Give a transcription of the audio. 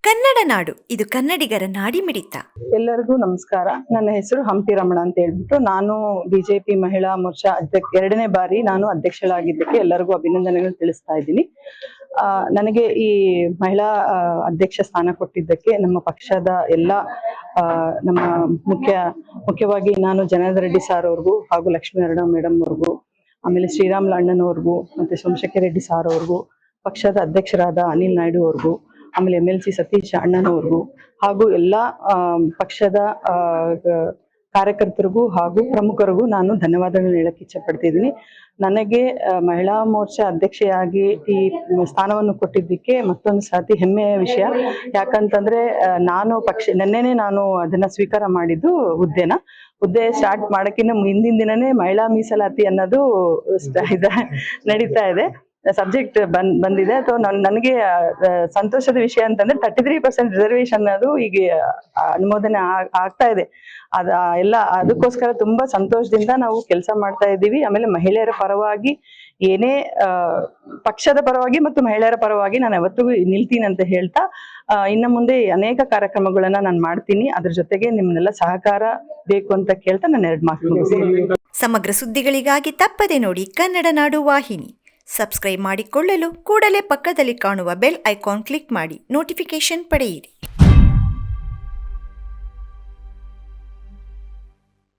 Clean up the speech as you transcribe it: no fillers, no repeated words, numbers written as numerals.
ಕನ್ನಡ ನಾಡು ಇದು ಕನ್ನಡಿಗರ ನಾಡಿಮಿಡಿತ. ಎಲ್ಲರಿಗೂ ನಮಸ್ಕಾರ. ನನ್ನ ಹೆಸರು ಹಂಪಿ ರಮಣ ಅಂತ ಹೇಳ್ಬಿಟ್ಟು ನಾನು ಬಿಜೆಪಿ ಮಹಿಳಾ ಮೋರ್ಚಾ ಎರಡನೇ ಬಾರಿ ನಾನು ಅಧ್ಯಕ್ಷಳಾಗಿದ್ದಕ್ಕೆ ಎಲ್ಲರಿಗೂ ಅಭಿನಂದನೆಗಳು ತಿಳಿಸ್ತಾ ಇದ್ದೀನಿ. ನನಗೆ ಈ ಮಹಿಳಾ ಅಧ್ಯಕ್ಷ ಸ್ಥಾನ ಕೊಟ್ಟಿದ್ದಕ್ಕೆ ನಮ್ಮ ಪಕ್ಷದ ಎಲ್ಲ ನಮ್ಮ ಮುಖ್ಯವಾಗಿ ನಾನು ಜನಾರ್ದನ ರೆಡ್ಡಿ ಸಾರ್ ಅವ್ರಿಗೂ ಹಾಗೂ ಲಕ್ಷ್ಮೀನಾರಾಯಣ ಮೇಡಮ್ ಅವ್ರಿಗೂ, ಆಮೇಲೆ ಶ್ರೀರಾಮುಲು ಅಣ್ಣನವ್ರಿಗೂ, ಮತ್ತೆ ಸೋಮಶೇಖರ್ ರೆಡ್ಡಿ ಸಾರ್ ಅವ್ರಿಗೂ, ಪಕ್ಷದ ಅಧ್ಯಕ್ಷರಾದ ಅನಿಲ್ ನಾಯ್ಡು ಅವ್ರಿಗೂ, ಆಮೇಲೆ MLC ಸತೀಶ್ ಅಣ್ಣನವ್ರಿಗೂ ಹಾಗೂ ಎಲ್ಲ ಪಕ್ಷದ ಕಾರ್ಯಕರ್ತರಿಗೂ ಹಾಗೂ ಪ್ರಮುಖರಿಗೂ ನಾನು ಧನ್ಯವಾದಗಳನ್ನು ಹೇಳಕ್ಕೆ ಇಚ್ಛೆ ಪಡ್ತಿದ್ದೀನಿ. ನನಗೆ ಮಹಿಳಾ ಮೋರ್ಚಾ ಅಧ್ಯಕ್ಷೆಯಾಗಿ ಈ ಸ್ಥಾನವನ್ನು ಕೊಟ್ಟಿದ್ದಕ್ಕೆ ಮತ್ತೊಂದು ಸಾತಿ ಹೆಮ್ಮೆಯ ವಿಷಯ. ಯಾಕಂತಂದ್ರೆ ನೆನ್ನೆನೆ ನಾನು ಅದನ್ನ ಸ್ವೀಕಾರ ಮಾಡಿದ್ದು ಹುದ್ದೆ ಸ್ಟಾರ್ಟ್ ಮಾಡಕ್ಕಿಂತ ಹಿಂದಿನ ದಿನನೇ ಮಹಿಳಾ ಮೀಸಲಾತಿ ಅನ್ನೋದು ನಡೀತಾ ಇದೆ. ಸಬ್ಜೆಕ್ಟ್ ಬಂದಿದೆ. ಅಥವಾ ನನಗೆ ಸಂತೋಷದ ವಿಷಯ ಅಂತಂದ್ರೆ 33% ರಿಸರ್ವೇಶನ್ ಅದು ಈಗ ಅನುಮೋದನೆ ಆಗ್ತಾ ಇದೆ. ಅದಕ್ಕೋಸ್ಕರ ತುಂಬಾ ಸಂತೋಷದಿಂದ ನಾವು ಕೆಲಸ ಮಾಡ್ತಾ ಇದ್ದೀವಿ. ಆಮೇಲೆ ಮಹಿಳೆಯರ ಪರವಾಗಿ ಏನೇ ಪಕ್ಷದ ಪರವಾಗಿ ಮತ್ತು ಮಹಿಳೆಯರ ಪರವಾಗಿ ನಾನು ಯಾವತ್ತಿಗೂ ನಿಲ್ತೀನಿ ಅಂತ ಹೇಳ್ತಾ, ಇನ್ನು ಮುಂದೆ ಅನೇಕ ಕಾರ್ಯಕ್ರಮಗಳನ್ನ ನಾನು ಮಾಡ್ತೀನಿ. ಅದ್ರ ಜೊತೆಗೆ ನಿಮ್ನೆಲ್ಲ ಸಹಕಾರ ಬೇಕು ಅಂತ ಕೇಳ್ತಾ ನಾನು 2 ಮಾತು ಮುಗಿಸ್ತೀನಿ. ಸಮಗ್ರ ಸುದ್ದಿಗಳಿಗಾಗಿ ತಪ್ಪದೆ ನೋಡಿ ಕನ್ನಡ ನಾಡು ವಾಹಿನಿ. ಸಬ್ಸ್ಕ್ರೈಬ್ ಮಾಡಿಕೊಳ್ಳಲು ಕೂಡಲೇ ಪಕ್ಕದಲ್ಲಿ ಕಾಣುವ ಬೆಲ್ ಐಕಾನ್ ಕ್ಲಿಕ್ ಮಾಡಿ ನೋಟಿಫಿಕೇಶನ್ ಪಡೆಯಿರಿ.